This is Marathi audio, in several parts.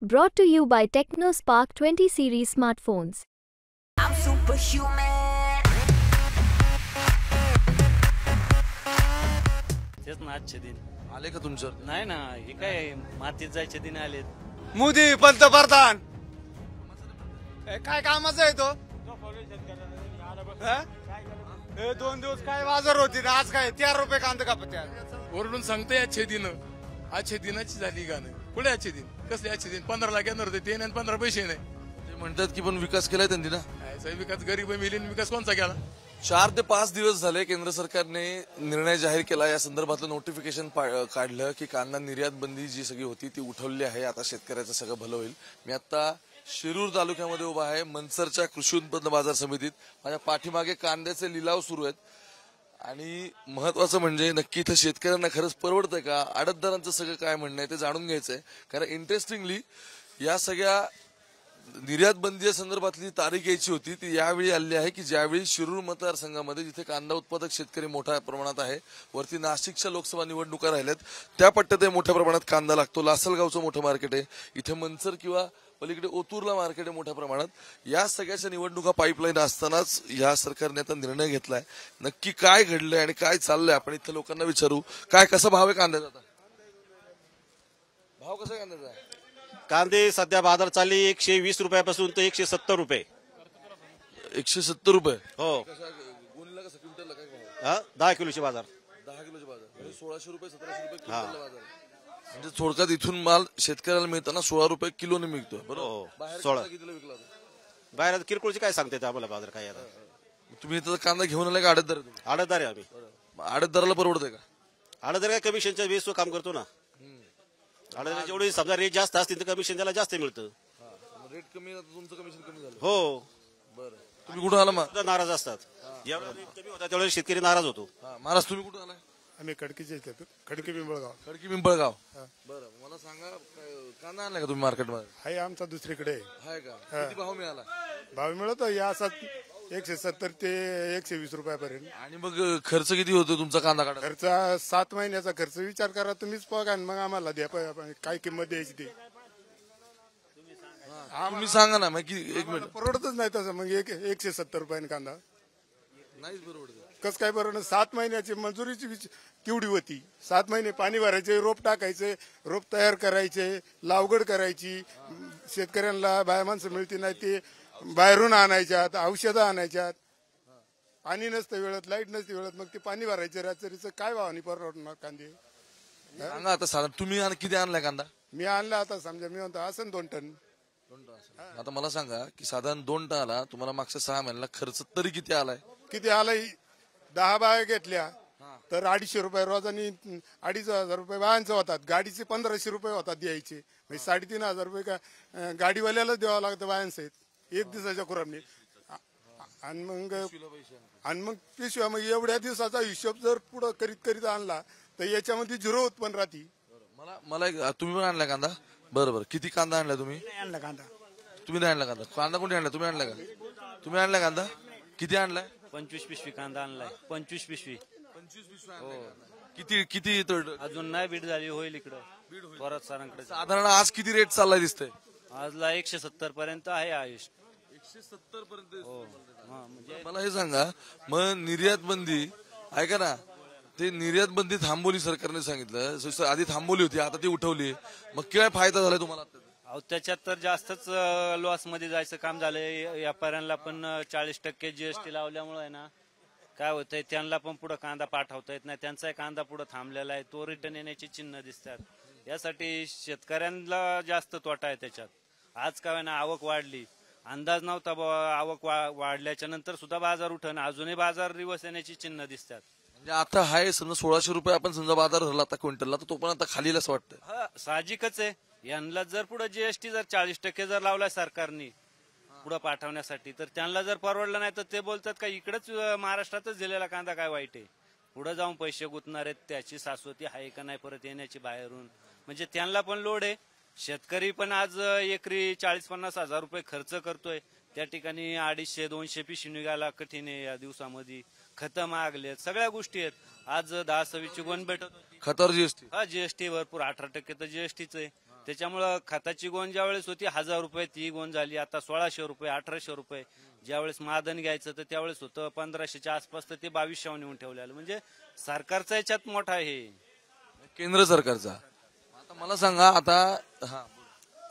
Brought to you by TechnoSpark 20 series smartphones. I'm superhuman. तेच ना आजचे दिन आले का तुमच्यावर? नाही ना, हे काय मातीत जायचे दिन आलेत. मोदी पंतप्रधान काय कामाचा आहे तो? हा? हे 2 दिवस काय बाजार होती ना, आज काय 4 रुपये कांदा कापत्या. वरून सांगते आजचे दिन, आजचे दिनाची झाली गाणं. कुठे आजचे दिन? कसले आजचे दिन? 15 लाख येणार होते ते नाही, 15 पैसे नाही. ते म्हणतात की पण विकास केलाय त्यांनी ना. काय विकास गरीब मिलियन विकास कोणचा केला? 4 ते 5 दिवस झाले केंद्र सरकारने निर्णय जाहीर केला, या संदर्भातलं नोटिफिकेशन काढलं की कांदा निर्यात बंदी जी सगळी होती ती उठवली आहे. आता शेतकऱ्याचं सगळं भलं होईल. मी आता शिरूर तालुक्यामध्ये उभा आहे, मनसरच्या कृषी उत्पन्न बाजार समितीत. माझ्या पाठीमागे कांद्याचे लिलाव सुरू आहेत आणि महत्वाचं म्हणजे नक्की इथं शेतकऱ्यांना खरंच परवडतंय का, आडतदारांचं सगळं काय म्हणणं आहे ते जाणून घ्यायचंय. कारण इंटरेस्टिंगली या सगळ्या निर्यात बंदी संदर्भातली तारीख यायची होती ती यावेळी आली आहे की ज्यावेळी शिरूर मतदारसंघामध्ये जिथे कांदा उत्पादक शेतकरी मोठ्या प्रमाणात आहे, वरती नाशिकच्या लोकसभा निवडणुका राहिल्यात, त्या पट्ट्यात मोठ्या प्रमाणात कांदा लागतो. लासलगावचं मोठं मार्केट आहे इथे, मनसर किंवा पलीकडे ओतूरला मार्केट आहे मोठ्या प्रमाणात. या सगळ्याच्या निवडणुका पाईपलाईन असतानाच या सरकारने आता निर्णय घेतलाय. नक्की काय घडलंय आणि काय चाललंय आपण इथं लोकांना विचारू. काय कसा भाव आहे कांद्याचा? आता भाव कसा आहे कांद्याचा? कांदे सध्या बाजार चालली 120 रुपयापासून तर 170 रुपये. 170 रुपये हो. गोणीला कसं क्विंटलला काय भाव? 10 किलोचे बाजार. 10 किलोचे बाजार म्हणजे 1600 रुपये 1700 रुपये क्विंटलला बाजार. म्हणजे थोडक्यात इथून माल शेतकऱ्याला मिळताना 16 रुपये किलोने मिळतो. बरोबर. बाहेर 16 कितीला विकला होता? बाहेर किरकोळचे काय सांगते आम्हाला बाजार काय आता. तुम्ही इथं कांदा घेऊन आलाय का आडतदार? आडतदार आहे आम्ही. आडतदाराला परवडतंय का? आडतदार काय कमिशनच्या बेसवर काम करतो ना. आडतदार जेवढे समजा रेट जास्त असतील तर कमिशन त्याला जास्त मिळतं. रेट कमी तुमचं कमिशन कमी झालं. हो. बरं. तुम्ही कुठं आला मग? नाराज असतात. जेवढा रेट कमी होता तेवढे शेतकरी नाराज होतो. महाराज तुम्ही कुठं आलाय? आम्ही खडकीचे खडकी पिंपळगाव. खडकी पिंपळगाव. बरं, मला सांगा कांदा आणलाय का तुम्ही मार्केटमध्ये? हाय आमचा दुसरीकडे आहे का? किती भाव मिळाला? भाव मिळतो या असाच 170 ते 120 रुपयापर्यंत. आणि मग खर्च किती होतो तुमचा कांदा काढा? खर्च 7 महिन्याचा खर्च विचार करा तुम्हीच बघा मग आम्हाला द्या काय किंमत द्यायची ती. तुम्ही सांगा ना. मग एक मिनिट. परवडतच नाही तसं मग 170 रुपयाने कांदा नाहीच बरोबर. कस काय बरोबर. 7 महिन्याची मजुरीची केवढी होती. 7 महिने पाणी भरायचे, रोप टाकायचे, रोप तयार करायचे, लागवड करायची, शेतकऱ्यांना बाया माणसं मिळती नाही ते बाहेरून आणायच्यात, औषधं आणायच्यात, पाणी नसतं वेळेत, लाईट नसते वेळेत, मग ते पाणी भरायचे रात्रीचं काय भावानी परवडणार कांदे. सांगा आता साधारण तुम्ही किती आणलाय कांदा? मी आणला आता समजा मी म्हणतो असं 2 टन. आता मला सांगा की साधारण 2 टन आला तुम्हाला मागच्या 6 महिन्याला खर्च तरी किती आलाय? किती आलाय? 10 बाया घेतल्या तर 250 रुपये रोजानी 2500 रुपये बायांचं होतात. गाडीचे 1500 रुपये होतात द्यायचे. म्हणजे 3500 रुपये का गाडीवाल्याला द्यावं लागतं बायांसहित एक दिवसाच्या खुरापणी. आणि मग पिशव्या मग एवढ्या दिवसाचा हिशोब जर पुढं करीत आणला तर याच्यामध्ये 0 उत्पन्न राहते. मला तुम्ही पण आणला कांदा? बरोबर. किती कांदा आणला तुम्ही? आणला कांदा. तुम्ही नाही आणला कांदा? कांदा कोणी आणला? तुम्ही आणला का? तुम्ही आणला कांदा? किती आणलाय? 25 पिशवी कांदा आणलाय. 25 पिशवी. 25 पिशवी. किती अजून नाही बीड झाली, होईल इकडं परत सरांकडे. साधारण आज किती रेट चाललाय दिसतंय? आजला 170 पर्यंत आहे आयुष. 170 पर्यंत. म्हणजे मला हे सांगा मग निर्यात बंदी ऐका ना, ते निर्यात बंदी थांबवली सरकारने सांगितलं, आधी थांबवली होती आता ती उठवली, मग काय फायदा झालाय तुम्हाला? त्याच्यात तर जास्तच लॉस मध्ये जायचं काम झालंय. व्यापाऱ्यांना पण 40% जीएसटी लावल्यामुळे आहे ना काय होतंय, त्यांना पण पुढे कांदा पाठवता येत नाही. त्यांचाही कांदा पुढे थांबलेला आहे, तो रिटर्न येण्याची चिन्ह दिसतात. यासाठी शेतकऱ्यांना जास्त तोटा आहे त्याच्यात. आज काय ना आवक वाढली, अंदाज नव्हता आवक वाढल्याच्या नंतर सुद्धा बाजार उठण, अजूनही बाजार रिवर्स येण्याची चिन्ह दिसतात. म्हणजे आता हाय समजा 1600 रुपये आपण समजा बाजार धरला आता क्विंटलला, तर तो पण आता खालील असं वाटतं. साहजिकच आहे. यांना जर पुढे जीएसटी जर 40% जर लावलाय सरकारने पुढे पाठवण्यासाठी, तर त्यांना जर परवडलं नाही तर ते बोलतात का इकडेच महाराष्ट्रातच दिलेला कांदा काय वाईट आहे, पुढे जाऊन पैसे गुंतणार आहेत, त्याची शाश्वती आहे का नाही परत येण्याची बाहेरून. म्हणजे त्यांना पण लोड आहे. शेतकरी पण आज एकरी 40-50 हजार रुपये खर्च करतोय, त्या ठिकाणी 250-200 पिशवी निघायला कठीण आहे या दिवसामध्ये. खतं महागले, सगळ्या गोष्टी आहेत. आज 10-26 ची गोण भेटत होती. खतावर जीएसटी? हा जीएसटी भरपूर 18% तर जीएसटीच आहे. त्याच्यामुळं खताची गोण ज्या वेळेस होती 1000 रुपये, ती गोण झाली आता 1600 रुपये, 1800 रुपये. ज्यावेळेस मादन घ्यायचं तर त्यावेळेस होतं 1500च्या आसपास, तर ते 2200 नेऊन ठेवलेलं. म्हणजे सरकारचा याच्यात मोठा आहे, केंद्र सरकारचा. आता मला सांगा, आता हा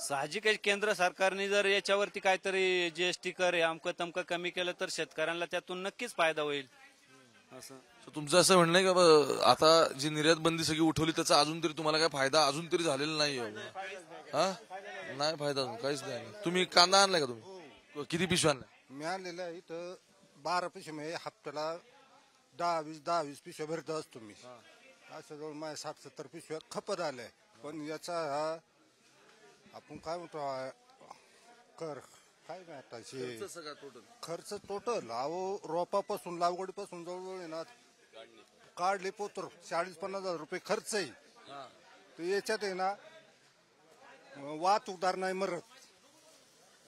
साहजिक आहे. केंद्र सरकारने जर याच्यावरती काहीतरी जीएसटी कर हे अमकं तमकं कमी केलं तर शेतकऱ्यांना त्यातून नक्कीच फायदा होईल. असं So तुमचं असं म्हणणं आहे का आता जी निर्यात बंदी सगळी उठवली त्याचा अजून तरी तुम्हाला काय फायदा अजून तरी झालेला नाही? हा, नाही फायदा अजून काहीच नाही. तुम्ही कांदा आणलाय का? तुम्ही किती पिशव्या आणलाय? मी आणलेलं आहे इथं 12 पिशव्या, म्हणजे हप्त्याला 10-20 पिशव्या भरत असतो मी. असं जवळ माझ्या 60-70 पिशव्या खपत आल्या. पण याचा हा आपण काय म्हणतो कर काय नाही खर्च टोटल अहो रोपापासून लागवडीपासून जवळजवळ आहे ना काढले पोतर 40-50 हजार रुपये खर्च आहे. तर याच्यात आहे ना वाहतूकदार नाही मरत,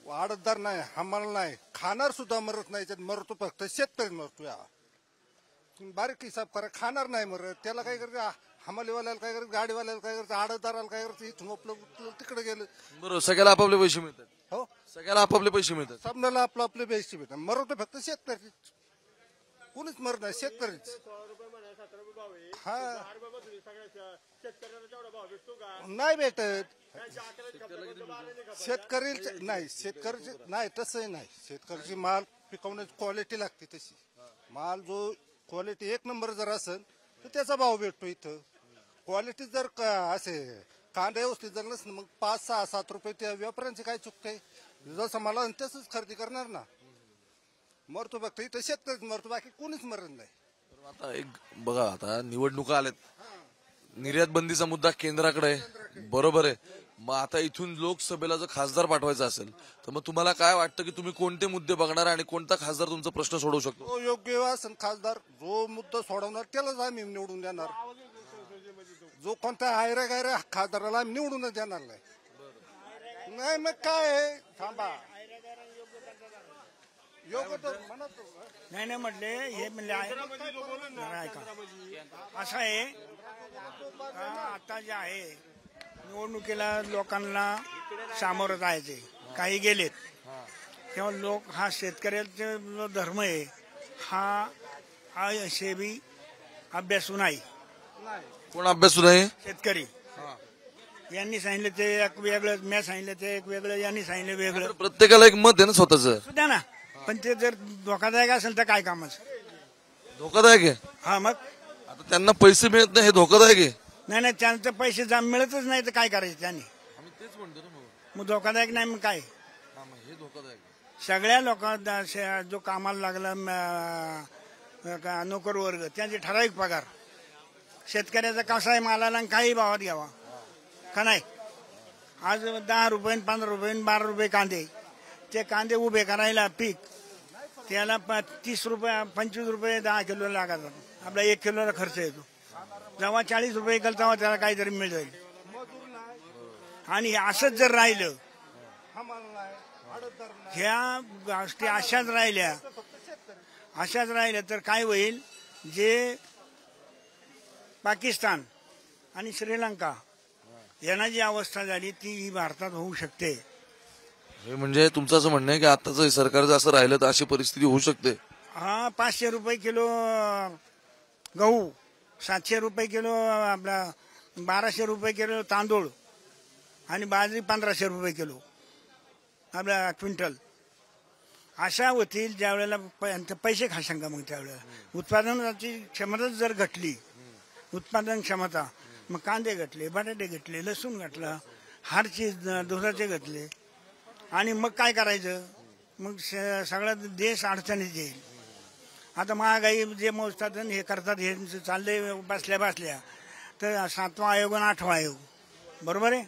आडतदार नाही, हमाल नाही, खाणार सुद्धा मरत नाही. याच्यात मरतो फक्त शेतकरी मरतो. या तुम्ही बारीक हिसाब करा, खाणार नाही मरत. त्याला काय करते हमालीवाल्याला काय करत, गाडीवाल्याला काय करत, आडतदाराला काय करत, इथून आपलं तिकडे गेलं. बरोबर, सगळ्याला आपापले पैसे मिळतात. हो, सगळ्याला आपापले पैसे मिळतात. समजायला आपले पैसे भेटतात. मरतो फक्त शेतकरी, कोणीच मरत नाही, शेतकरीच. हा नाही भेटत शेतकरी नाही, शेतकऱ्याची नाही, तसंही नाही. शेतकऱ्याची माल पिकवण्याची क्वालिटी लागते तशी. माल जो क्वालिटी एक नंबर जर असेल तर त्याचा भाव भेटतो. इथं क्वालिटी जर असे कांदा व्यवस्थित जर नसलं मग 5-6-7 रुपये त्या व्यापाऱ्यांचे काय चुकते. जसं मला तसंच खरेदी करणार ना. मरतो फक्त इथं शेतकरीच मरतो, बाकी कोणीच मरत नाही. आता एक बघा, आता निवडणुका आल्यात, निर्यात बंदीचा मुद्दा केंद्राकडे आहे, बरोबर आहे. मग आता इथून लोकसभेला जर खासदार पाठवायचा असेल तर मग तुम्हाला काय वाटतं की तुम्ही कोणते मुद्दे बघणार आणि कोणता खासदार तुमचा प्रश्न सोडवू शकतो? तो योग्य असेल खासदार, जो मुद्दा सोडवणार त्यालाच आम्ही निवडून देणार. जो कोणता आयरा गायरा खासदाराला आम्ही निवडूनच देणार नाही. नाही मग काय आहे, थांबा योग्य तर म्हणत नाही म्हटले हे म्हणले ऐका असं आहे आता जे आहे निवडणुकीला लोकांना सामोरं जायचे, काही गेलेत तेव्हा लोक हा शेतकऱ्याचा जो धर्म आहे हा सेबी अभ्यासू नाही. कोण अभ्यासू नाही? शेतकरी. यांनी सांगितलं ते एक वेगळं, मी सांगितलं ते एक वेगळं, यांनी सांगितलं वेगळं. प्रत्येकाला एक मत आहे ना स्वतःच. सुद्धा ना, पण ते जर धोकादायक असेल तर काय कामाचं? धोकादायक आहे. हा मग आता त्यांना पैसे मिळत नाही हे धोकादायक आहे. नाही त्यांचं पैसे मिळतच नाही तर काय करायचं त्यांनी? तेच म्हणतो ना मग धोकादायक नाही मग काय? हे धोकादायक. सगळ्या लोकांना जो कामाला लागला नोकर वर्ग त्यांचे ठराविक पगार. शेतकऱ्याचा कसा आहे मालाला काही भावात घ्यावा का नाही? आज 10 रुपये 15 रुपये 12 रुपये कांदे, ते कांदे उभे करायला पीक त्याला 30 रुपये 25 रुपये 10 किलो लागतात. आपला 1 किलोला खर्च येतो. जेव्हा 40 रुपये केलं तेव्हा त्याला काहीतरी मिळ जाईल. आणि असंच जर राहिलं, ह्या गोष्टी अशाच राहिल्या तर काय होईल? जे पाकिस्तान आणि श्रीलंका यांना जी अवस्था झाली ती भारतात होऊ शकते. हे म्हणजे तुमचं असं म्हणणं आहे की आताचं सरकार जर असं राहिलं तर अशी परिस्थिती होऊ शकते. हा 500 रुपये किलो गहू, 700 रुपये किलो आपला, 1200 रुपये किलो तांदूळ आणि बाजरी 1500 रुपये किलो आपला क्विंटल अशा होतील ज्या वेळेला पैसे खाशाल का? मग त्यावेळेला उत्पादनाची क्षमता जर घटली, उत्पादन क्षमता, मग कांदे घटले, बटाटे घटले, लसूण घटला, हारचे दुधाचे घटले आणि मग काय करायचं? मग सगळा देश अडचणीत येईल. आता महागाई जे मोजतात हे करतात हे चाललंय बसल्या तर 7वा आयोग आणि 8वा आयोग, बरोबर आहे?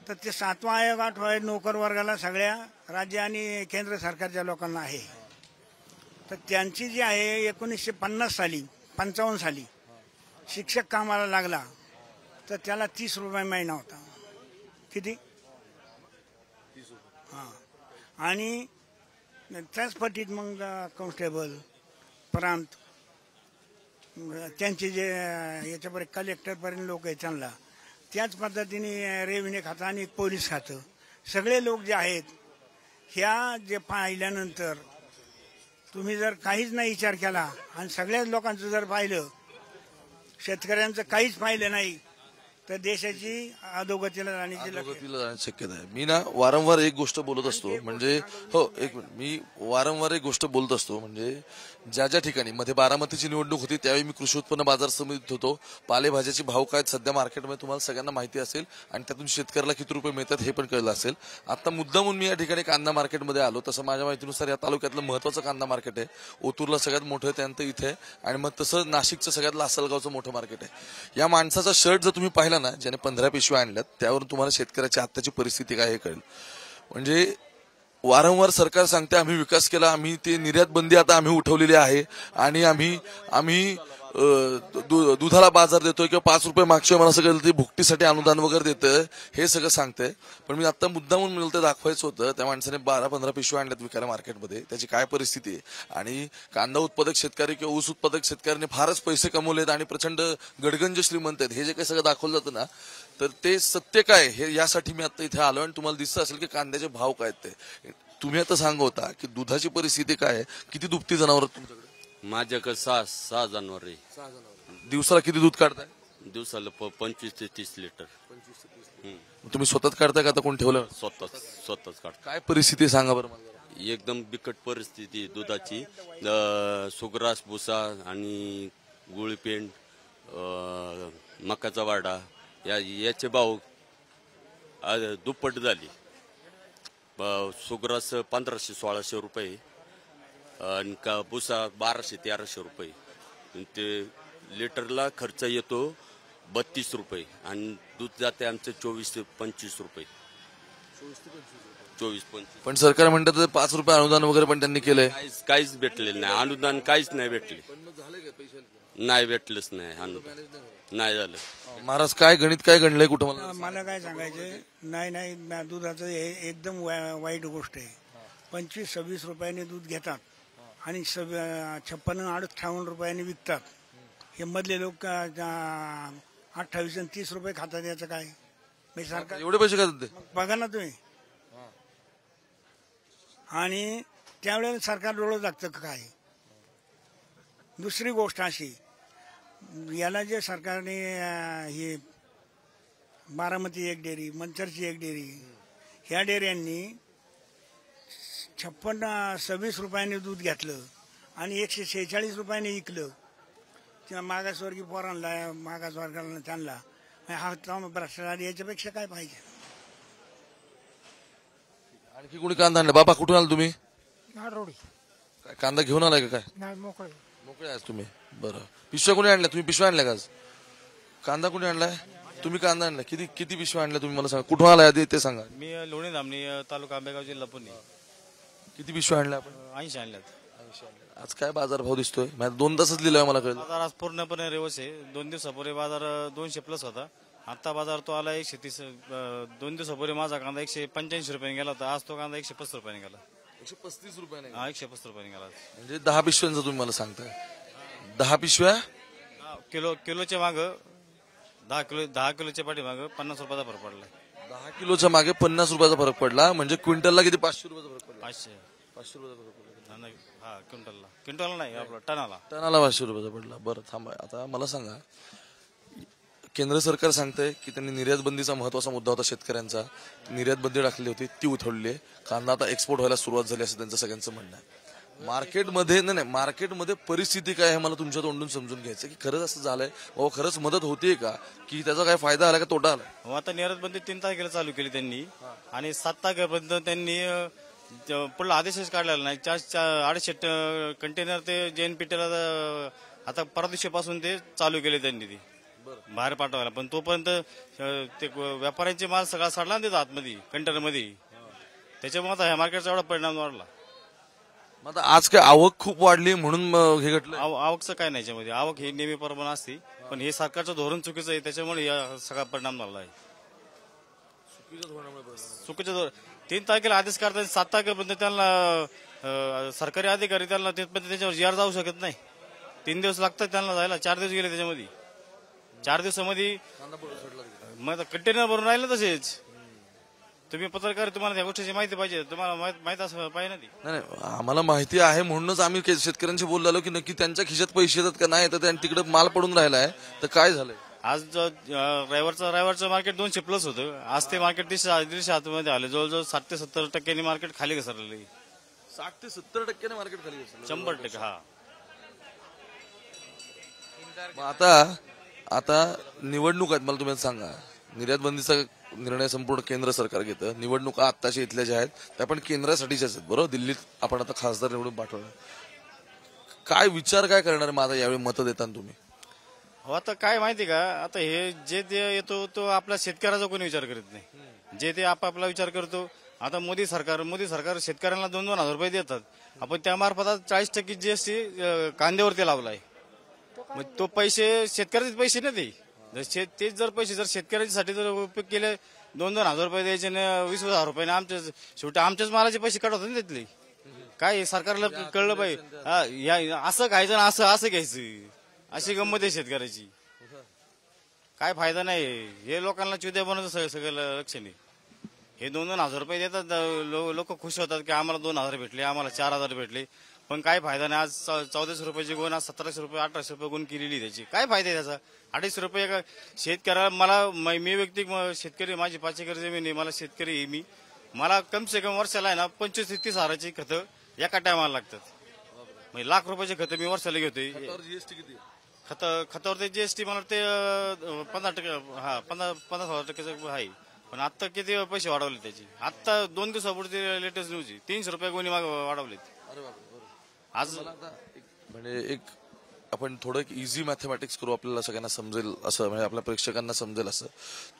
तर ते 7वा आयोग 8वा आयोग नोकर वर्गाला सगळ्या राज्य आणि केंद्र सरकारच्या लोकांना आहे. तर त्यांची जी आहे 1950 साली 55 साली शिक्षक कामाला लागला तर त्याला 30 रुपये महिना होता. किती? हां. आणि त्याच पटीत मग कॉन्स्टेबल, प्रांत, त्यांचे जे याच्यापर्यंत कलेक्टरपर्यंत लोक आहेत त्यांना त्याच पद्धतीने रेव्हेन्यू खातं आणि एक पोलीस खातं, सगळे लोक जे आहेत ह्या जे पाहिल्यानंतर तुम्ही जर काहीच नाही विचार केला आणि सगळ्याच लोकांचं जर पाहिलं, शेतकऱ्यांचं काहीच पाहिलं नाही, तर देशाची अधोगतीला जाण्याची अधोगतीला जाण्याची शक्यता आहे. मी ना वारंवार एक गोष्ट बोलत असतो, म्हणजे हो एक मिनिट, मी वारंवार एक गोष्ट बोलत असतो, म्हणजे ज्या ज्या ठिकाणी मध्ये बारामतीची निवडणूक होती त्यावेळी मी कृषी उत्पन्न बाजार समितीत होतो. पालेभाज्याचे भाव काय सध्या मार्केटमध्ये तुम्हाला सगळ्यांना माहिती असेल आणि त्यातून शेतकऱ्याला किती रुपये मिळतात हे पण कळलं असेल. आता मुद्दामून मी या ठिकाणी कांदा मार्केटमध्ये आलो. तसं माझ्या माहितीनुसार या तालुक्यातलं महत्वाचं कांदा मार्केट आहे. ओतूरला सगळ्यात मोठं त्यानंतर इथे, आणि मग तसं नाशिकचं सगळ्यात लासलगावचं मोठं मार्केट आहे. या माणसाचा शर्ट जर तुम्ही पाहिला ना, ज्याने 15 पिशव्या आणल्यात, त्यावरून तुम्हाला शेतकऱ्याच्या आत्ताची परिस्थिती काय हे कळेल. म्हणजे वारंवार सरकार सांगते आम्ही विकास केला, आम्ही ते निर्यात बंदी आता आम्ही उठवलेली आहे आणि आम्ही दुधाला बाजार देतोय किंवा 5 रुपये मागच्या मला सगळं ते भुकटीसाठी अनुदान वगैरे देतं, हे सगळं सांगतंय. पण मी आता मुद्दामून मिळलं ते दाखवायचं होतं. त्या माणसाने 12-15 पिशव्या आणल्यात विकायला मार्केटमध्ये. त्याची काय परिस्थिती आहे, आणि कांदा उत्पादक शेतकरी किंवा ऊस उत्पादक शेतकऱ्यांनी फारच पैसे कमवलेत आणि प्रचंड गडगंज श्रीमंत आहेत, हे जे काही सगळं दाखवलं जातं ना, तर ते सत्य काय हे यासाठी मी आता इथे आलो. आणि तुम्हाला दिसतं असेल की कांद्याचे भाव काय आहेत ते. तुम्ही आता सांगा होता की दुधाची परिस्थिती काय आहे, किती दुभती जनावर तुमच्याकडे? माझ्याकडे 6 जनावर आहे. दिवसाला किती दूध काढताय? दिवसाला 25 ते 30 लिटर. तुम्ही स्वतःच काढताय का आता कोण ठेवलं? स्वतःच काढतो. काय परिस्थिती सांगा बरं मला. एकदम बिकट परिस्थिती दुधाची. सुग्रास भुसा आणि गुळपेंड, मकाचा वाडा याचे भाव दुप्पट झाली. सुग्रास 1500-1600 रुपये आणि भुसा 1200-1300 रुपये. ते लिटरला खर्च येतो 32 रुपये आणि दूध जाते आमचं 24 ते 25 रुपये. 24-25. पण सरकार म्हणतात 5 रुपये अनुदान वगैरे पण त्यांनी केलंय. काहीच भेटलेलं नाही अनुदान, काहीच नाही भेटले. नाही भेटलंच नाही अनुदान, नाही झालं. महाराज काय गणित काय गणलंय कुठं? मला काय सांगायचं नाही, दुधाचं हे एकदम वाईट गोष्ट आहे. 25-26 रुपयाने दूध घेतात आणि 56-58 रुपयाने विकतात. हे मधले लोक 28 आणि 30 रुपये खातात. याचं काय सरकार एवढे पैसे खातात ते? बघा ना तुम्ही. आणि त्यावेळेला सरकार डोळं लागतं काय. दुसरी गोष्ट अशी, याला जे सरकारने हे बारामती एक डेअरी, मंचरची एक डेअरी, ह्या डेअऱ्यांनी 26 रुपयाने दूध घेतलं आणि 146 रुपयाने विकलं. किंवा मागासवर्गीय पोरांना, मागासवर्गाला त्यांना हा भ्रष्टाचार, याच्यापेक्षा काय पाहिजे. आणखी कोणी कांदा आणला? बाबा कुठून आला तुम्ही? नारोडी. काय कांदा घेऊन आलाय का? काय नाही, मोकळे मोकळे आज तुम्ही? बरं. पिशव्या कोणी आणल्या? तुम्ही पिशव्या आणल्या का आज? कांदा कोणी आणलाय? तुम्ही कांदा आणला. किती पिशव्या आणल्या तुम्ही मला सांगा. कुठून आलाय आधी ते सांगा. मी लोणी धामणी, तालुका आंबेगाव, जिल्हा पुणे. किती पिशव्या आणल्या आपण? 80 आणल्यात. आज काय बाजार भाव दिसतोय? 2 तासच लिहिलाय मला कळलं. बाजार आज पूर्णपणे रेवस आहे. 2 दिवसापूर्वी बाजार 200+ होता. आता बाजार तो आला 130. 2 दिवसापूर्वी माझा कांदा 185 रुपयाने गेला होता. आज तो कांदा 135 रुपयाने गेला. 135 रुपयाने? हा, 135 रुपयाने गेला. म्हणजे 10 पिशव्यांचं तुम्ही मला सांगताय? 10 पिशव्या किलोच्या माग 10 किलोच्या पाठीमाग 50 रुपयाचा फरक पडला. 10 किलोच्या मागे 50 रुपयाचा फरक पडला. म्हणजे क्विंटलला किती? 500 रुपयाचा फरक पडला. 500 रुपयाचा फरक पडला. हा, क्विंटलला नाही, आपला टनाला 500 रुपयाचा पडला. बरं थांबा, आता मला सांगा, केंद्र सरकार सांगतंय की त्यांनी निर्यात बंदीचा महत्वाचा मुद्दा होता शेतकऱ्यांचा, निर्यात बंदी टाकली होती, ती उठवली आहे. कांदा आता एक्सपोर्ट व्हायला सुरुवात झाली असं त्यांचं सगळ्यांचं म्हणणं आहे. मार्केटमध्ये परिस्थिती काय आहे मला तुमच्या तोंडून समजून घ्यायचं की खरंच असं झालंय, खरंच मदत होतीये का, की त्याचा काय फायदा आला का तोटा आला? आता निर्यात बंदी 3 तारखेला चालू केली त्यांनी आणि 7 तारखेपर्यंत त्यांनी पुढला आदेशच काढलेला नाही. 400 कंटेनर ते JNPTला आता परदिवशीपासून ते चालू केले त्यांनी, ती बाहेर पाठवायला. पण तोपर्यंत ते व्यापाऱ्यांचे माल सगळा साडला देतात आतमध्ये कंटेनरमध्ये. त्याच्यामुळे आता ह्या मार्केटचा एवढा परिणाम वाढला. आता आज काय आवक खूप वाढली म्हणून हे घडलं? आवकचं काय नाही याच्यामध्ये. आवक ही नेहमी प्रमाण असते, पण हे सरकारचं धोरण चुकीचं आहे, त्याच्यामुळे सगळा परिणाम झाला आहे. चुकीचं धोरण 3 तारखेला आदेश काढतात, 7 तारखेपर्यंत त्यांना सरकारी अधिकारी त्यांना तिथपर्यंत त्याच्यावर जीआर जाऊ शकत नाही. 3 दिवस लागतात त्यांना जायला. 4 दिवस गेले त्याच्यामध्ये. 4 दिवसामध्ये मग आता कंटेनर भरून राहिलं तसेच. तुम्ही पत्रकार, तुम्हाला त्या गोष्टीची माहिती पाहिजे, तुम्हाला माहित असं पाहिजे ना ती. नाही आम्हाला माहिती आहे म्हणूनच आम्ही शेतकऱ्यांशी बोललो की नक्की त्यांच्या खिशात पैसे येतात का नाही, तर तिकडे माल पडून राहिलाय. तर काय झालंय आज रविवारचं मार्केट 200+ होतं. आज ते मार्केट 150 आतमध्ये आलं. जवळजवळ 60 ते 70% मार्केट खाली घसरलेलं. 60 ते 70% मार्केट खाली घसरलं. 100%. हा. आता निवडणूक आहेत. मला तुम्ही सांगा, निर्यात बंदीचा निर्णय संपूर्ण केंद्र सरकार घेतं. निवडणुका आत्ताच्या इथल्या ज्या आहेत त्या पण केंद्रासाठीच्याच आहेत, बरोबर. दिल्लीत आपण आता खासदार निवडून पाठवलं. काय विचार काय करणार माझा यावेळी मतं देताना तुम्ही? हो, आता काय माहिती का, आता हे जे ते येतो तो आपला शेतकऱ्याचा कोणी विचार करत नाही. जे ते आपापला विचार करतो. आता मोदी सरकार शेतकऱ्यांना 2-2 हजार रुपये देतात. आपण त्यामार्फत 40% GST कांद्यावरती लावलाय. मग तो पैसे शेतकऱ्याचे पैसे ना तेच जर पैसे जर शेतकऱ्यांसाठी जर उपयोग केले, 2-2 हजार रुपये द्यायचे ना 20-20 हजार रुपये शेवटी आमच्याच मालाचे पैसे काढत होते ना तिथले. काय सरकारला कळलं पाहिजे, असं खायचं ना असं घ्यायचं. अशी गंमत आहे शेतकऱ्याची. काय फायदा नाही. हे लोकांना चुद्या बनवतं सगळं लक्षणे. हे 2-2 हजार रुपये देतात, लोक खुश होतात की आम्हाला 2 हजार भेटले, आम्हाला 4 हजार भेटले. पण काय फायदा नाही. आज 1400 रुपयाची गुण, आज 1700 रुपये 1800 रुपये गुण केलेली त्याची. काय फायदा आहे त्याचा? 250 रुपये शेतकऱ्याला. मी व्यक्तिक शेतकरी, माझी 5 एकर जमीन आहे, मला शेतकरी आहे मला कम से कम वर्षाला आहे ना 25 ते 30 हजाराची खतं एका टायमाला लागतात. म्हणजे लाख रुपयाचे खतं मी वर्षाला घेतोय. जीएसटी किती? खतावरती GST मला ते 15%. हा, 50% आहे. पण आता किती पैसे वाढवले त्याचे? आता 2 दिवसापूर्वी लेटेस्ट न्यूज 300 रुपये गुन्हे वाढवलेत. आज म्हणजे एक आपण थोडं इझी मॅथमॅटिक्स करू, आपल्याला सगळ्यांना समजेल असं, म्हणजे आपल्या प्रेक्षकांना समजेल असं.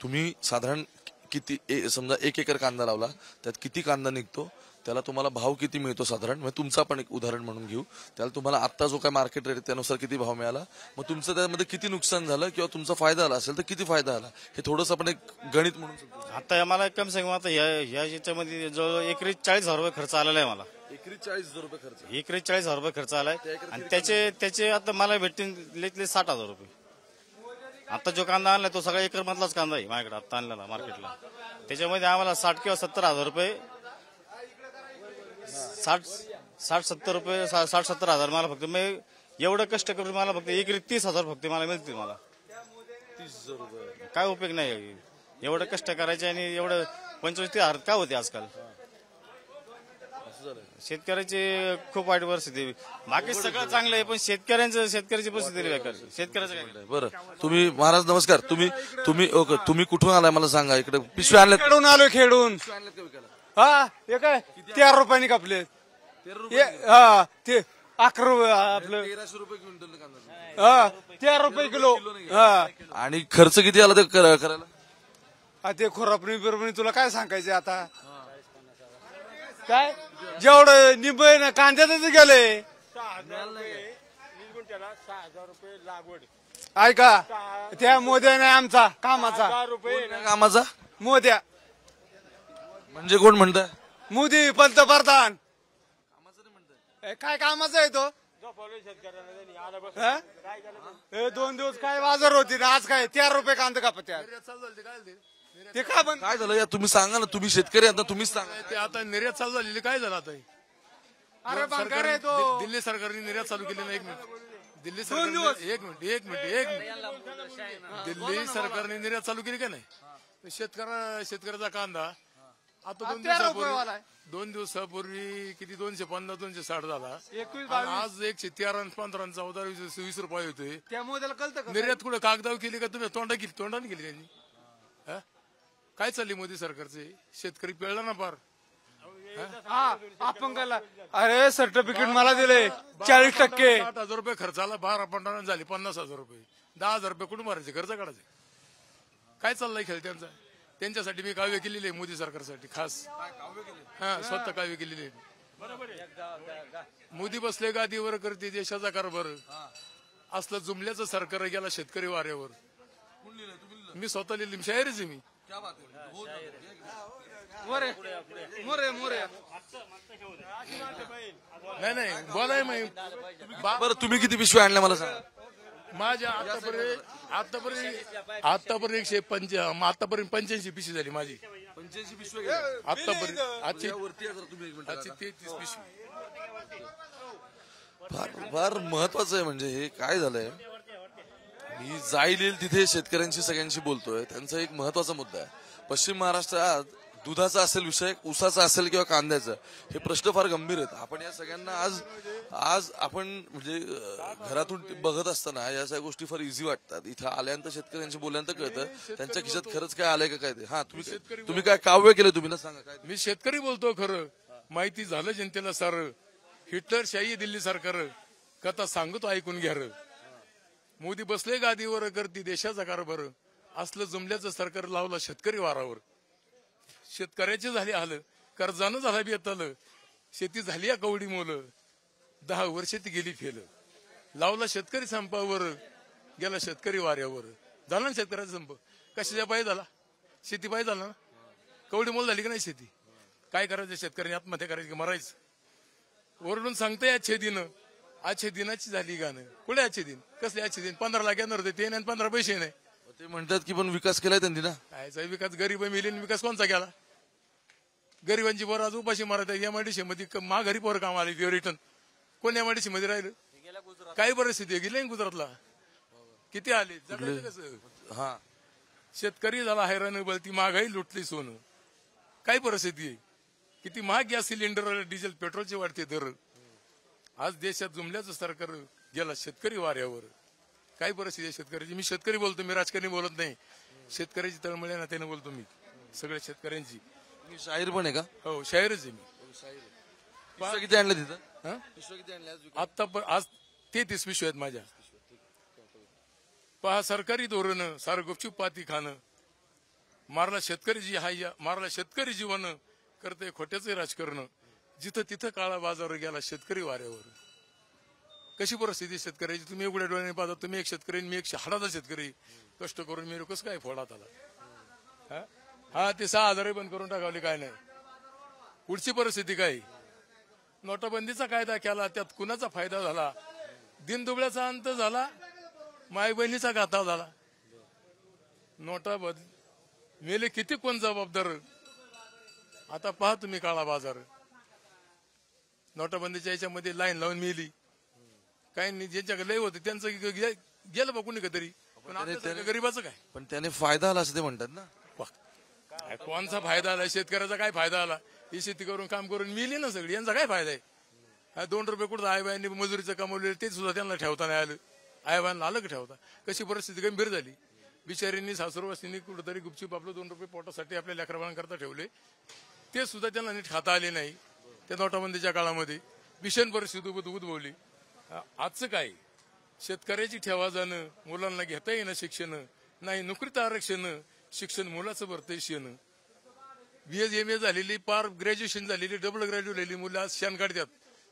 तुम्ही साधारण किती समजा 1 एकर कांदा लावला, त्यात किती कांदा निघतो, त्याला तुम्हाला भाव किती मिळतो साधारण. म्हणजे तुमचं आपण एक उदाहरण म्हणून घेऊ. त्याला तुम्हाला आता जो काय मार्केट रेट त्यानुसार किती भाव मिळाला, मग तुमचं त्यामध्ये किती नुकसान झालं किंवा तुमचा फायदा आला असेल तर किती फायदा आला, हे थोडंसं आपण एक गणित म्हणून समजू. आता मला कम से कम आता ह्या याच्यामध्ये जो एकरी 40 हजार रुपये खर्च आलेला आहे. मला एकरी 40,000 रुपये खर्च. एकरी 40 हजार रुपये खर्च आलाय. आणि त्याचे आता मला भेटतील 60 हजार रुपये. आता जो कांदा आणलाय तो सगळा एकर मधलाच कांदा आहे माझ्याकडे आता आणलेला मार्केटला. त्याच्यामध्ये आम्हाला 60 किंवा 70 हजार रुपये, 60-70 रुपये, 60-70 हजार मला फक्त. मी एवढं कष्ट करून मला फक्त एकरी 30 हजार फक्त मला मिळतील. मला 30,000 रुपये काय उपयोग नाही. एवढं कष्ट करायचे आणि एवढं 25-30 हजार काय होते आजकाल. शेतकऱ्याची खूप वाईट परिस्थिती. बाकी सगळं चांगलं आहे पण शेतकऱ्याची परिस्थिती बेकार. शेतकऱ्याचं काय. बरं, तुम्ही महाराज नमस्कार. तुम्ही कुठून आलाय मला सांगा. इकडे पिशवी आणल्या? खेळून आलो. खेळून. हा, हे काय 13 रुपयानी कापले. हा, ते 11 रुपये आपलं 1300 रुपये क्विंटल कांदा. हा, 13 रुपये किलो. हा, आणि खर्च किती आला ते करायला? ते खोरापणी बिरपणी तुला काय सांगायचे आता. काय जेवढं निंबे ना कांद्यातच गेले. 6,000 रुपये लागवड. ऐका, त्या मोद्या नाही आमचा कामाचा. कामाचा मोद्या म्हणजे कोण म्हणताय? मोदी पंतप्रधान. काय कामाचा आहे तो? 2 दिवस काय बाजार होती ना, आज काय 13 रुपये कांदा कापत. ते का बंद काय झालं या तुम्ही सांगा ना. तुम्ही शेतकरी आता तुम्हीच सांगा. ते आता निर्यात चालू झालेली काय झालं आता? अरे बंकर आहे तो. दिल्ली सरकारने निर्यात चालू केली ना. 1 मिनिट. दिल्ली सरकारने एक मिनिट दिल्ली सरकारने निर्यात चालू केली का नाही? शेतकऱ्याचा कांदा आता 2 दिवसापूर्वी किती 250-260 झाला. आज 113 आणि 15 14 20 रुपये होते. निर्यात कुठे कागदावर केली का तुम्ही? तोंडाने केली त्यांनी. काय चालली मोदी सरकारचे? शेतकरी पिळला ना फार. आपण गेला. अरे सर्टिफिकेट मला दिले 40%. 60,000 रुपये खर्च आला. 12-15 झाली 50,000 रुपये. 10,000 रुपये कुठून भरायचे? कर्ज काढायचे. काय चाललंय खेळ त्यांचा? त्यांच्यासाठी मी काव्य केलेली आहे मोदी सरकारसाठी खास. हा, स्वतः काव्य केलेली आहे. मोदी बसले गादीवर करते देशाचा कारभार. असलं जुमल्याचं सरकार गेला शेतकरी वाऱ्यावर. मी स्वतः लिहिली शायरीच आहे मी. नाही बोलाय. बरं, तुम्ही किती पिशव्या आणल्या मला सांगा. माझ्या आतापर्यंत 85 पिशवी झाली माझी 85 पिशव्या आतापर्यंत आजची तुम्ही एक मिनिट आजची 33 पिशवी. फार महत्वाचं आहे. म्हणजे हे काय झालंय, मी जाईल येईल तिथे शेतकऱ्यांशी सगळ्यांशी बोलतोय. त्यांचा एक महत्वाचा मुद्दा आहे. पश्चिम महाराष्ट्रात दुधाचा असेल विषय, ऊसाचा असेल किंवा कांद्याचा, हे प्रश्न फार गंभीर आहेत. आपण या सगळ्यांना आज आपण म्हणजे घरातून बघत असताना या सगळ्या गोष्टी फार इझी वाटतात. इथं आल्यानंतर शेतकऱ्यांशी बोलल्यानंतर कळतं त्यांच्या खिशात खरंच काय आलंय का काय ते. हा, तुम्ही काय काव्य केलं तुम्ही ना, सांगा काय. मी शेतकरी बोलतो खरं, माहिती झालं जनतेला सारं. हिटलरशाही दिल्ली सरकार कथा सांगतो ऐकून घ्या र. मोदी बसले गादीवर करती देशाचा कारभार. असलं जमल्याचं सरकार लावलं शेतकरी वारावर. शेतकऱ्याची झाली हाल, कर्जानं झाला बेताल. शेती झाली या कवडी मोल, 10 वर्ष ती गेली फेल. लावला शेतकरी संपावर, गेला शेतकरी वाऱ्यावर. झाला ना शेतकऱ्याचा संप. कशाच्या पायी झाला? शेती पायी झाला ना. कवडी मोल झाली की नाही शेती? काय करायचं शेतकऱ्यांनी? आत्महत्या करायची की मरायचं? ओरडून सांगताय आजचे दिन, आजच्या दिनाची झाली गाणं. कुठे आजचे दिन? कसले आजचे दिन? 15 लाख येणार होते ते, 15 पैसे नाही. ते म्हणतात की पण विकास केलाय त्यांनी ना. कायचा विकास? गरीब मिली, विकास कोणचा केला? गरिबांची पोरं आज उपाशी मारत आहे. एमआयडीसी मध्ये माघारी पोरं काम आली रिटर्न. कोण एमआयडीसी मध्ये राहिलं? काय परिस्थिती गेली गुजरातला? किती आले? जगायचं कसं? हा, शेतकरी झाला हैराण, बलती महागाई लुटली सोनं. काय परिस्थिती आहे? किती महाग गॅस सिलेंडर, डिझेल, पेट्रोलचे वाढते दर. आज देशात जुमल्याचं सरकार, गेला शेतकरी वाऱ्यावर. काय परिस्थिती आहे शेतकऱ्याची? मी शेतकरी बोलतो, मी राजकारणी बोलत नाही. शेतकऱ्याची तळमळ आहे ना, त्याने बोलतो मी. सगळ्या शेतकऱ्यांची. शाहीर पण आहे का? हो, शाहीरच आहे मी. पिशव्या किती आणल्या तिथं? पिशव्या किती आणल्या आता आज 33 पिशव्या आहेत माझ्या. पहा, सरकारी धोरण सारं गुपचूप पाती खाणं. मारला शेतकरी जीवन करते खोट्याचे राजकारण. जिथं तिथं काळा बाजार गेला शेतकरी वाऱ्यावर. कशी परिस्थिती शेतकऱ्याची? तुम्ही उघड्या डोळ्याने पाहता. तुम्ही एक शेतकरी, मी एक हाडाचा शेतकरी. कष्ट करून मी कसं काय फोडात आला? हा, ते 6,000 बंद करून टाकावले, काय नाही. पुढची परिस्थिती काय? नोटाबंदीचा कायदा केला, त्यात कुणाचा फायदा झाला? दिनदुबळ्याचा अंत झाला, माय बहिणीचा गाथा झाला. मेले किती कोण जबाबदार? आता पहा तुम्ही काळा बाजार. नोटाबंदीच्या याच्यामध्ये लाईन लावून मेली. काही ज्यांच्याकडे लय होते त्यांचं गेलं बा कुणी तरी. पण गरीबाचं काय? पण त्याने फायदा आला असं ते म्हणतात ना. कोणचा फायदा आला? शेतकऱ्याचा काय फायदा आला? ही शेती करून काम करून मिली ना सगळी. यांचा काय फायदा आहे? 2 रुपये कुठं आईबाईंनी मजुरीचं कमवले ते सुद्धा त्यांना ठेवता नाही आलं. आईबाईंना आलं का ठेवता? कशी परिस्थिती गंभीर झाली. बिचारींनी सासरवासींनी कुठंतरी गुपचूप आपलं 2 रुपये पोटासाठी आपल्या लेकराबाळांकरता ठेवले. ते सुद्धा त्यांना नीट खाता आले नाही. त्या नोटाबंदीच्या काळामध्ये भीषण परिस्थिती उद्भवली. आजचं काय? शेतकऱ्याची ठेवा जाणं, मुलांना घेता येणं शिक्षण नाही, नोकरीत आरक्षण, शिक्षण मुलाचं भरतंय शेण. BA झालेली, पार ग्रॅज्युएशन झालेली, डबल ग्रॅज्युएट झालेली मुलं आज शेण काढतात,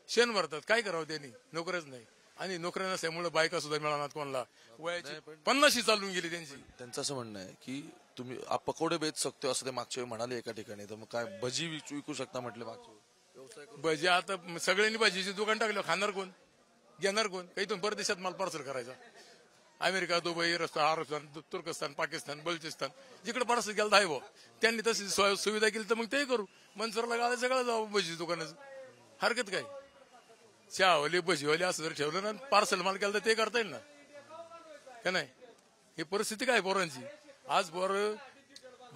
शेण भरतात. काय करावं त्यांनी? नोकऱ्याच नाही. आणि नोकऱ्या नसल्यामुळे बायका सुद्धा मिळणार कोणाला. वयाची 50 चालून गेली त्यांची. त्यांचं असं म्हणणं आहे की तुम्ही पकोडे बेच शकतो असं ते मागच्या वेळी म्हणाले एका ठिकाणी. तर मग काय भजी विकू शकता म्हटले मागच्या वेळी? भजी आता सगळ्यांनी भजीचे दुकान टाकलं, खाणार कोण? घेणार कोण? काही तुम्ही परदेशात माल पार्सल करायचा. अमेरिका, दुबई, अरबस्थान, तुर्कस्तान, पाकिस्तान, बलुचिस्तान, जिकडे पार्सल गेलं आहे भाऊ. त्यांनी तशी सुविधा केली तर मग ते करू. मनसरला गाला सगळं जाऊ भजी दुकानाचं. हरकत काय? चहावाले, भजीवाले असं जर ठेवलं ना, पार्सल माल केलं तर ते करता येईल ना, का नाही? ही परिस्थिती काय पोरांची? आज पोरं,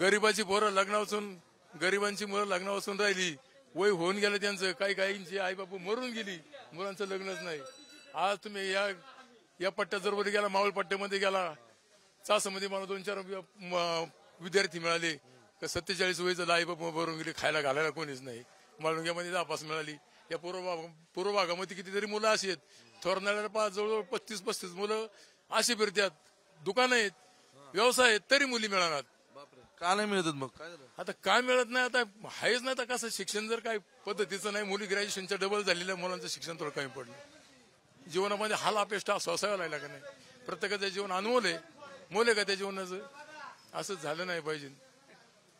गरीबाची पोरं गरिबांची मुलं लग्नापासून राहिली. वय होऊन गेलं त्यांचं. काही काहींची आई बापू मरून गेली, मुलांचं लग्नच नाही. आज तुम्ही या पट्ट्यात जर गेला, मावळ पट्ट्यामध्ये गेला, चासमध्ये मला 2-4 विद्यार्थी मिळाले. 47 वयचं आई बापू भरून गेली, खायला घालायला कोणीच नाही. माळुंग्यामध्ये 10 मिळाली. या पूर्व भागामध्ये कितीतरी मुलं अशी आहेत. थोरणाऱ्याला जवळजवळ 35 मुलं अशी फिरतात. दुकानं आहेत, व्यवसाय आहेत, तरी मुली मिळणार. का नाही मिळत मग? काय आता काय मिळत नाही? आता आहेच नाही तर कसं? शिक्षण जर काय पद्धतीचं नाही, मुली ग्रॅज्युएशनच्या डबल झालेल्या मुलांचं शिक्षण थोडं कमी पडलं. जीवनामध्ये हाल अपेष्टा सोसायला लागला का नाही? प्रत्येकाचं जीवन अनमोल आहे. मोल आहे का त्या जीवनाचं? असंच झालं नाही पाहिजे.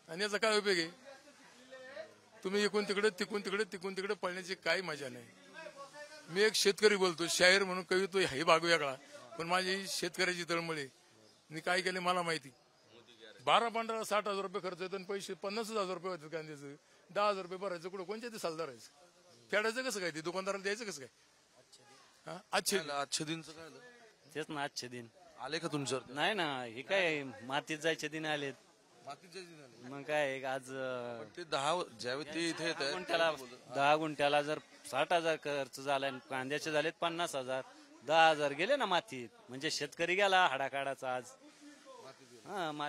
आणि याचा काय उपयोग आहे? तुम्ही इकून तिकडे पळण्याची काही मजा नाही. मी एक शेतकरी बोलतो, शाहीर म्हणून कवितो हे भाग वेगळा, पण माझी शेतकऱ्याची तळमळी मी काय केले मला माहिती. 12-15 60,000 रुपये खर्च येतो आणि पैसे 50,000 रुपये होतात कांद्याचं. 10,000 रुपये भरायचं कुठं कोणत्या दिवसाला धरायचं फेडायचं कसं काय ते दुकानदाराला द्यायचं कसं काय. आजच्या दिनचं काय झालं? तेच ना आजचे दिन आले का तुमच्यावर? नाही ना, हे काय मातीत जायचे दिन आलेत. मग काय आज ते 10 ज्यावेळी ते इथे येत 10 गुंठ्याला जर 60,000 खर्च झाला, कांद्याचे झालेत 50,000, 10,000 गेले ना मातीत. म्हणजे शेतकरी गेला हाडाकाडाचा आज.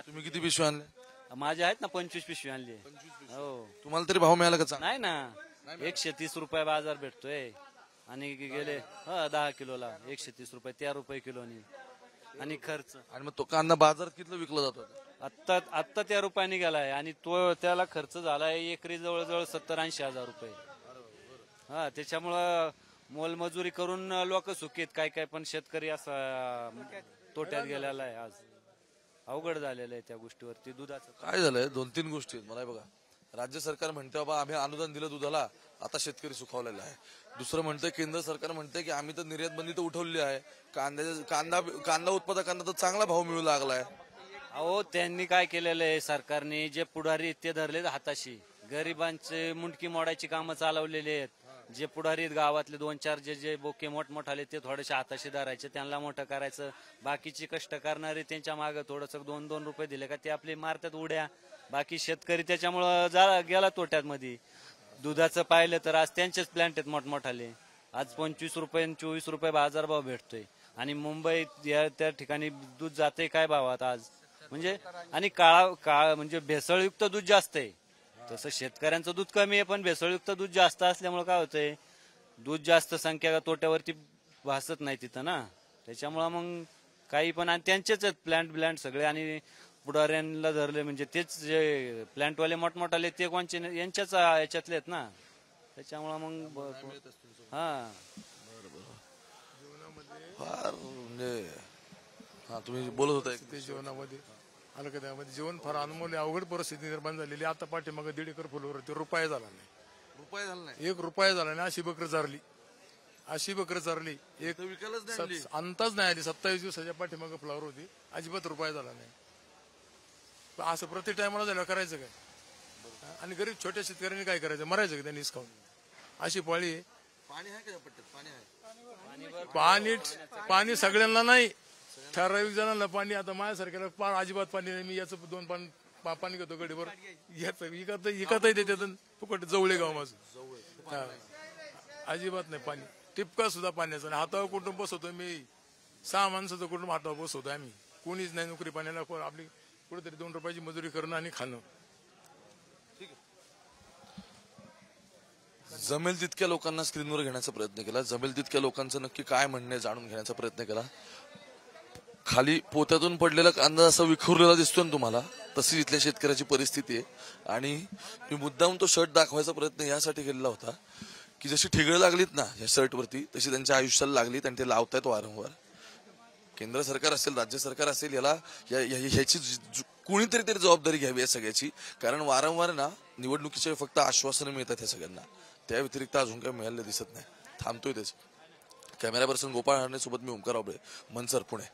तुम्ही किती पिशव्या आणले? माझे आहेत ना 25 पिशवी आणली. हो. तुम्हाला तरी भाव मिळाला का? नाही ना, 130 रुपये बाजार भेटतोय आणि गेले 10 किलोला 130 रुपये 13 रुपये किलोनी. आणि खर्च आणि मग तो कांदा बाजारात किती विकला जातो? आत्ता 13 रुपयाने गेलाय आणि तो त्याला खर्च झालाय एकरी जवळजवळ 70-80 हजार रुपये. त्याच्यामुळं मोलमजुरी करून लोक सुखीत काय पण शेतकरी असा तोट्यात गेलेला आहे. आज अवघड झालेलं आहे त्या गोष्टीवरती. दुधाचं काय झालंय? 2-3 गोष्टी आहेत. मला बघा, राज्य सरकार म्हणते बाबा आम्ही अनुदान दिलं दुधाला, आता शेतकरी सुखावलेला आहे. दुसरं म्हणतंय केंद्र सरकार म्हणतंय की आम्ही तर निर्यात बंदी तर उठवली आहे, कांदा उत्पादकांना तर चांगला भाव मिळू लागलाय. अहो त्यांनी काय केलेलं आहे सरकारने, जे पुढारी ते धरले हाताशी, गरिबांचे मुंडकी मोडायची कामं चालवलेली आहेत. जे पुढारी गावातले 2-4 जे बोके मोठमोठाले ते थोडेसे हाताशी धरायचे, त्यांना मोठं करायचं. बाकीची कष्ट करणारे त्यांच्या मागे थोडस 2-2 रुपये दिले का ते आपले मारतात उड्या. बाकी शेतकरी त्याच्यामुळं गेला तोट्यात मध्ये. दुधाचं पाहिलं तर आज त्यांचेच प्लांट आहेत मोठमोठाले. आज 25 रुपये 24 रुपये बाजारभाव भेटतोय आणि मुंबईत त्या ठिकाणी दूध जाते काय भावात आज. म्हणजे आणि काळा म्हणजे भेसळयुक्त दूध जास्त आहे. तसं शेतकऱ्यांचं दूध कमी आहे पण भेसळयुक्त दूध जास्त असल्यामुळे काय होतंय, दूध जास्त संख्या तोट्यावरती भासत नाही तिथं ना. त्याच्यामुळं मग काही पण आणि त्यांचेच प्लांट सगळे आणि पुढाऱ्यांना धरले म्हणजे तेच जे प्लांटवाले मोठमोठाले ते कोणचे यांच्याच याच्यातले आहेत ना. त्याच्यामुळं मग फार म्हणजे तुम्ही बोलत होता ते जीवनामध्ये आलं का त्यामध्ये जीवन फार अनमोल अवघड परिस्थिती निर्माण झालेली. आता पाठीमागं 1.5 एकर फुलवर रुपया झाला नाही. 1 रुपया झाला नाही. अशी बकरं चारली एक अंताच नाही आली. 27 दिवसाच्या पाठीमागं फ्लावर होती, अजिबात रुपया झाला नाही. असं प्रति टायमाला झालं करायचं काय. आणि गरीब छोट्या शेतकऱ्यांनी काय करायचं, मरायचं का त्यांनी हिसकावून. अशी पाळी. पाणी सगळ्यांना नाही, ठराविक जणांना पाणी. आता माझ्यासारख्याला अजिबात पाणी नाही. मी याचं 2 पाणी घेतो गडीवर, इकतही देतात फुकट. जवळे गाव माझं, अजिबात नाही पाणी, टिपका सुद्धा पाण्याचा नाही. हातावर कुटुंब बसवतो मी, 6 माणसाचं कुटुंब हातावर बसवतो आम्ही. कोणीच नाही नोकरी पाण्याला. आपली कुठेतरी 2 रुपयाची मजुरी करणं आणि खाणं. जमेल तितक्या लोकांना स्क्रीनवर घेण्याचा प्रयत्न केला, जमेल तितक्या लोकांचं नक्की काय म्हणणे जाणून घेण्याचा प्रयत्न केला. खाली पोत्यातून पडलेला कांदा असा विखुरलेला दिसतोय ना तुम्हाला, तशी इथल्या शेतकऱ्याची परिस्थिती आहे. आणि मी मुद्दाम तो शर्ट दाखवायचा प्रयत्न यासाठी केलेला होता की जशी ठिगळं लागलीत ना या शर्टवरती, तशी त्यांच्या आयुष्याला लागलीत आणि ते लावतायत वारंवार. केंद्र सरकार असेल, राज्य सरकार असेल, ह्याची कुणीतरी तरी जबाबदारी घ्यावी या सगळ्याची. कारण वारंवार ना निवडणुकीचे फक्त आश्वासनं मिळतात ह्या सगळ्यांना, त्या व्यतिरिक्त अजून काही मिळालेलं दिसत नाही. थांबतोय त्याच. कॅमेरा पर्सन गोपाळ हार्णे सोबत मी ओमकार आबळे, मनसर, पुणे.